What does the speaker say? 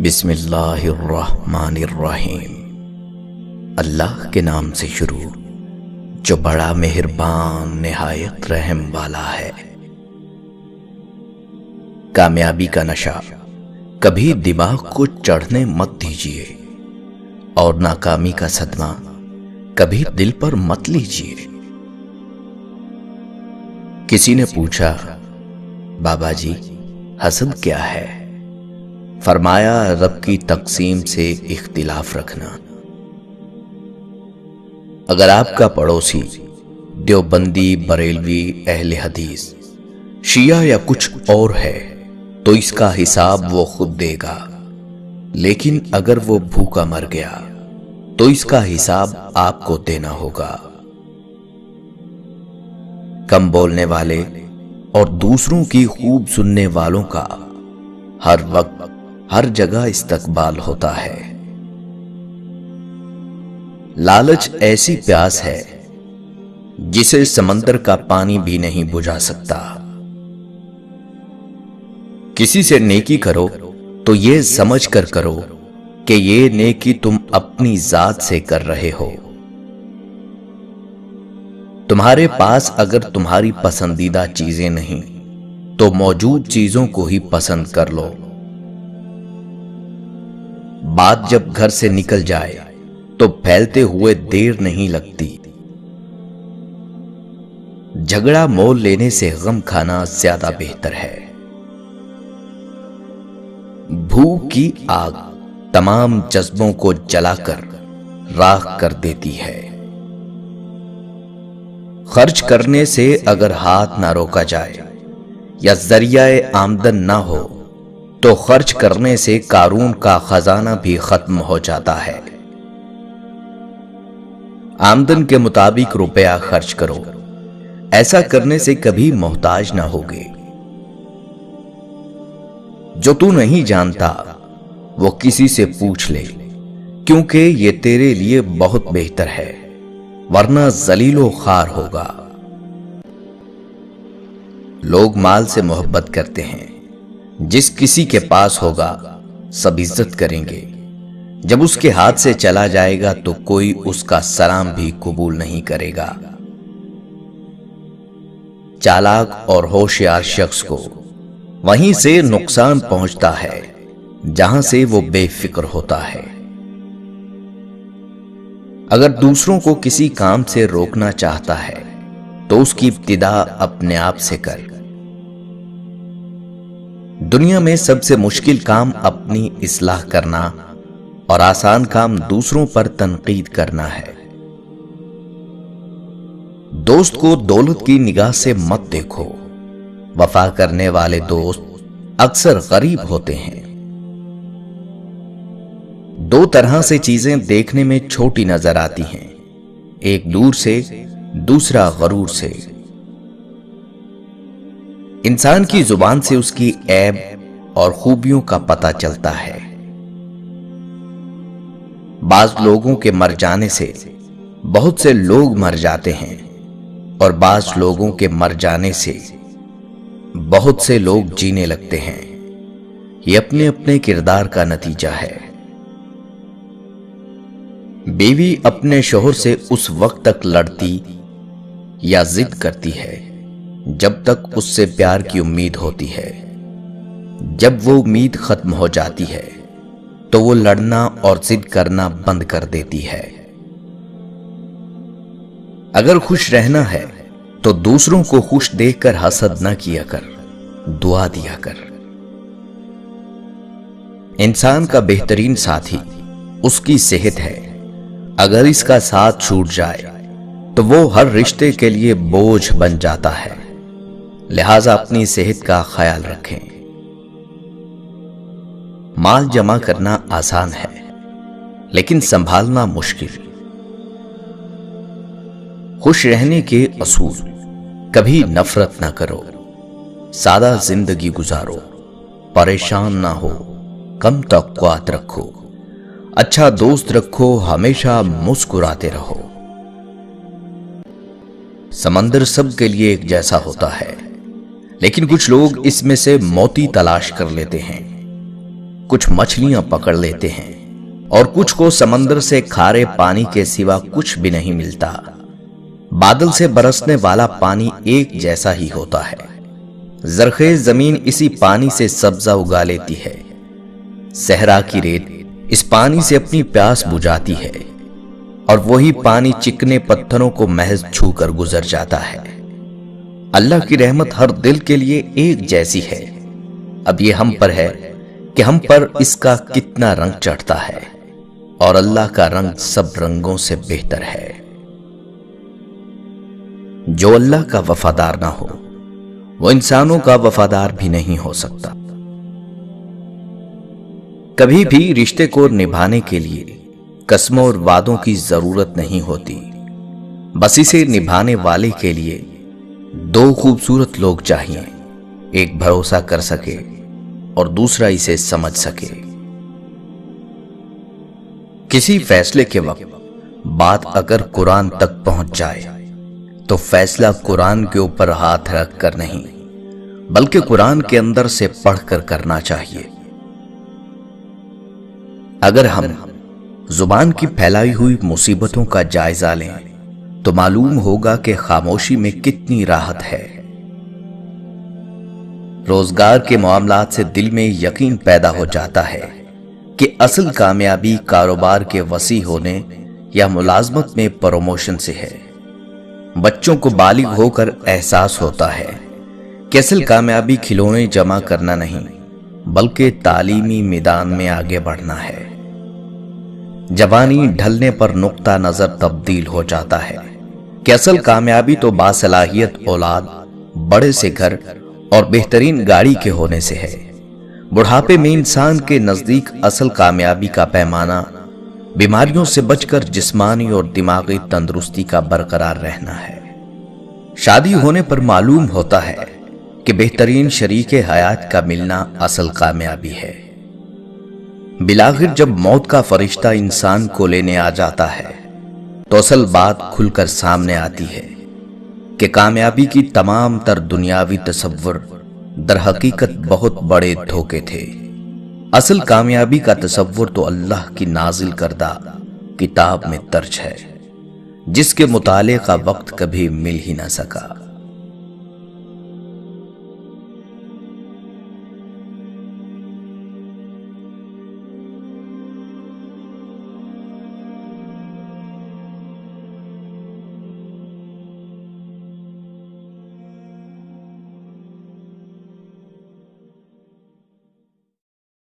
بسم اللہ الرحمن الرحیم۔ اللہ کے نام سے شروع جو بڑا مہربان نہایت رحم والا ہے۔ کامیابی کا نشہ کبھی دماغ کو چڑھنے مت دیجیے اور ناکامی کا صدمہ کبھی دل پر مت لیجیے۔ کسی نے پوچھا، بابا جی حسد کیا ہے؟ فرمایا، رب کی تقسیم سے اختلاف رکھنا۔ اگر آپ کا پڑوسی دیوبندی، بریلوی، اہل حدیث، شیعہ یا کچھ اور ہے تو اس کا حساب وہ خود دے گا، لیکن اگر وہ بھوکا مر گیا تو اس کا حساب آپ کو دینا ہوگا۔ کم بولنے والے اور دوسروں کی خوب سننے والوں کا ہر وقت ہر جگہ استقبال ہوتا ہے۔ لالچ ایسی پیاس ہے جسے سمندر کا پانی بھی نہیں بجھا سکتا۔ کسی سے نیکی کرو تو یہ سمجھ کر کرو کہ یہ نیکی تم اپنی ذات سے کر رہے ہو۔ تمہارے پاس اگر تمہاری پسندیدہ چیزیں نہیں تو موجود چیزوں کو ہی پسند کر لو۔ بات جب گھر سے نکل جائے تو پھیلتے ہوئے دیر نہیں لگتی۔ جھگڑا مول لینے سے غم کھانا زیادہ بہتر ہے۔ بھوک کی آگ تمام جذبوں کو جلا کر راکھ کر دیتی ہے۔ خرچ کرنے سے اگر ہاتھ نہ روکا جائے یا ذریعہ آمدن نہ ہو تو خرچ کرنے سے قارون کا خزانہ بھی ختم ہو جاتا ہے۔ آمدن کے مطابق روپیہ خرچ کرو، ایسا کرنے سے کبھی محتاج نہ ہوگے۔ جو تو نہیں جانتا وہ کسی سے پوچھ لے، کیونکہ یہ تیرے لیے بہت بہتر ہے، ورنہ ذلیل و خوار ہوگا۔ لوگ مال سے محبت کرتے ہیں، جس کسی کے پاس ہوگا سب عزت کریں گے، جب اس کے ہاتھ سے چلا جائے گا تو کوئی اس کا سلام بھی قبول نہیں کرے گا۔ چالاک اور ہوشیار شخص کو وہیں سے نقصان پہنچتا ہے جہاں سے وہ بے فکر ہوتا ہے۔ اگر دوسروں کو کسی کام سے روکنا چاہتا ہے تو اس کی ابتدا اپنے آپ سے کر۔ دنیا میں سب سے مشکل کام اپنی اصلاح کرنا اور آسان کام دوسروں پر تنقید کرنا ہے۔ دوست کو دولت کی نگاہ سے مت دیکھو، وفا کرنے والے دوست اکثر غریب ہوتے ہیں۔ دو طرح سے چیزیں دیکھنے میں چھوٹی نظر آتی ہیں، ایک دور سے، دوسرا غرور سے۔ انسان کی زبان سے اس کی عیب اور خوبیوں کا پتہ چلتا ہے۔ بعض لوگوں کے مر جانے سے بہت سے لوگ مر جاتے ہیں، اور بعض لوگوں کے مر جانے سے بہت سے لوگ جینے لگتے ہیں۔ یہ اپنے اپنے کردار کا نتیجہ ہے۔ بیوی اپنے شوہر سے اس وقت تک لڑتی یا ضد کرتی ہے جب تک اس سے پیار کی امید ہوتی ہے۔ جب وہ امید ختم ہو جاتی ہے تو وہ لڑنا اور ضد کرنا بند کر دیتی ہے۔ اگر خوش رہنا ہے تو دوسروں کو خوش دیکھ کر حسد نہ کیا کر، دعا دیا کر۔ انسان کا بہترین ساتھی اس کی صحت ہے۔ اگر اس کا ساتھ چھوٹ جائے تو وہ ہر رشتے کے لیے بوجھ بن جاتا ہے، لہذا اپنی صحت کا خیال رکھیں۔ مال جمع کرنا آسان ہے لیکن سنبھالنا مشکل۔ خوش رہنے کے اصول: کبھی نفرت نہ کرو، سادہ زندگی گزارو، پریشان نہ ہو، کم توقعات رکھو، اچھا دوست رکھو، ہمیشہ مسکراتے رہو۔ سمندر سب کے لیے ایک جیسا ہوتا ہے، لیکن کچھ لوگ اس میں سے موتی تلاش کر لیتے ہیں۔ کچھ مچھلیاں پکڑ لیتے ہیں اور کچھ کو سمندر سے کھارے پانی کے سوا کچھ بھی نہیں ملتا۔ بادل سے برسنے والا پانی ایک جیسا ہی ہوتا ہے۔ زرخیز زمین اسی پانی سے سبزہ اگا لیتی ہے۔ صحرا کی ریت اس پانی سے اپنی پیاس بجھاتی ہے اور وہی پانی چکنے پتھروں کو محض چھو کر گزر جاتا ہے۔ اللہ کی رحمت ہر دل کے لیے ایک جیسی ہے۔ اب یہ ہم پر ہے کہ ہم پر اس کا کتنا رنگ چڑھتا ہے، اور اللہ کا رنگ سب رنگوں سے بہتر ہے۔ جو اللہ کا وفادار نہ ہو وہ انسانوں کا وفادار بھی نہیں ہو سکتا۔ کبھی بھی رشتے کو نبھانے کے لیے قسموں اور وعدوں کی ضرورت نہیں ہوتی، بس اسے نبھانے والے کے لیے دو خوبصورت لوگ چاہیے، ایک بھروسہ کر سکے اور دوسرا اسے سمجھ سکے۔ کسی فیصلے کے وقت بات اگر قرآن تک پہنچ جائے تو فیصلہ قرآن کے اوپر ہاتھ رکھ کر نہیں بلکہ قرآن کے اندر سے پڑھ کر کرنا چاہیے۔ اگر ہم زبان کی پھیلائی ہوئی مصیبتوں کا جائزہ لیں تو معلوم ہوگا کہ خاموشی میں کتنی راحت ہے۔ روزگار کے معاملات سے دل میں یقین پیدا ہو جاتا ہے کہ اصل کامیابی کاروبار کے وسیع ہونے یا ملازمت میں پروموشن سے ہے۔ بچوں کو بالغ ہو کر احساس ہوتا ہے کہ اصل کامیابی کھلونے جمع کرنا نہیں بلکہ تعلیمی میدان میں آگے بڑھنا ہے۔ جوانی ڈھلنے پر نقطہ نظر تبدیل ہو جاتا ہے کہ اصل کامیابی تو باصلاحیت اولاد، بڑے سے گھر اور بہترین گاڑی کے ہونے سے ہے۔ بڑھاپے میں انسان کے نزدیک اصل کامیابی کا پیمانہ بیماریوں سے بچ کر جسمانی اور دماغی تندرستی کا برقرار رہنا ہے۔ شادی ہونے پر معلوم ہوتا ہے کہ بہترین شریک حیات کا ملنا اصل کامیابی ہے۔ بالآخر جب موت کا فرشتہ انسان کو لینے آ جاتا ہے تو اصل بات کھل کر سامنے آتی ہے کہ کامیابی کی تمام تر دنیاوی تصور در حقیقت بہت بڑے دھوکے تھے۔ اصل کامیابی کا تصور تو اللہ کی نازل کردہ کتاب میں درج ہے، جس کے مطالعے کا وقت کبھی مل ہی نہ سکا۔